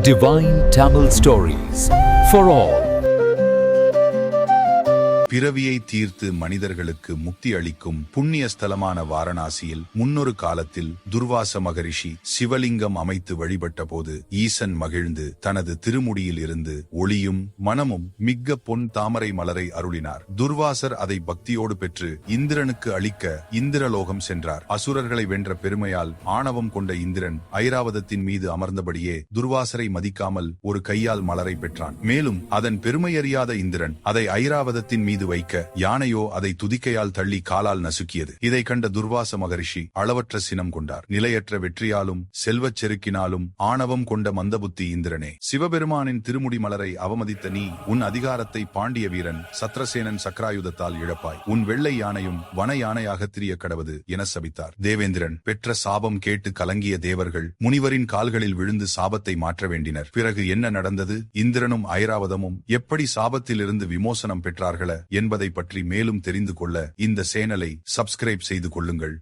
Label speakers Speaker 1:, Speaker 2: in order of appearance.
Speaker 1: Divine Tamil Stories for all.
Speaker 2: பிறவியை தீர்த்து மனிதர்களுக்கு முக்தி அளிக்கும் புண்ணிய ஸ்தலமான வாரணாசியில் முன்னொரு காலத்தில் துர்வாச மகரிஷி சிவலிங்கம் அமைத்து வழிபட்ட போது ஈசன் மகிழ்ந்து தனது திருமுடியில் இருந்து ஒளியும் மனமும் மிக்க பொன் தாமரை மலரை அருளினார். துர்வாசர் அதை பக்தியோடு பெற்று இந்திரனுக்கு அளிக்க இந்திரலோகம் சென்றார். அசுரர்களை வென்ற பெருமையால் ஆணவம் கொண்ட இந்திரன் ஐராவதத்தின் மீது அமர்ந்தபடியே துர்வாசரை மதிக்காமல் ஒரு கையால் மலரை பெற்றான். மேலும் அதன் பெருமையறியாத இந்திரன் அதை ஐராவதத்தின் மீது வைக்க யானையோ அதை துதிக்கையால் தள்ளி காலால் நசுக்கியது. இதை கண்ட துர்வாச மகரிஷி அளவற்ற சினம் கொண்டார். நிலையற்ற வெற்றியாலும் செல்வச் செருக்கினாலும் ஆணவம் கொண்ட மந்தபுத்தி இந்திரனே, சிவபெருமானின் திருமுடி மலரை அவமதித்த நீ உன் அதிகாரத்தை பாண்டிய வீரன் சத்ரசேனன் சக்கராயுதத்தால் இழப்பாய். உன் வெள்ளை யானையும் வன யானையாக திரிய கடவது என சபித்தார். தேவேந்திரன் பெற்ற சாபம் கேட்டு கலங்கிய தேவர்கள் முனிவரின் கால்களில் விழுந்து சாபத்தை மாற்ற வேண்டினர். பிறகு என்ன நடந்தது? இந்திரனும் ஐராவதமும் எப்படி சாபத்திலிருந்து விமோசனம் பெற்றார்கள என்பதை பற்றி மேலும் தெரிந்து கொள்ள இந்த சேனலை சப்ஸ்கிரைப் செய்து கொள்ளுங்கள்.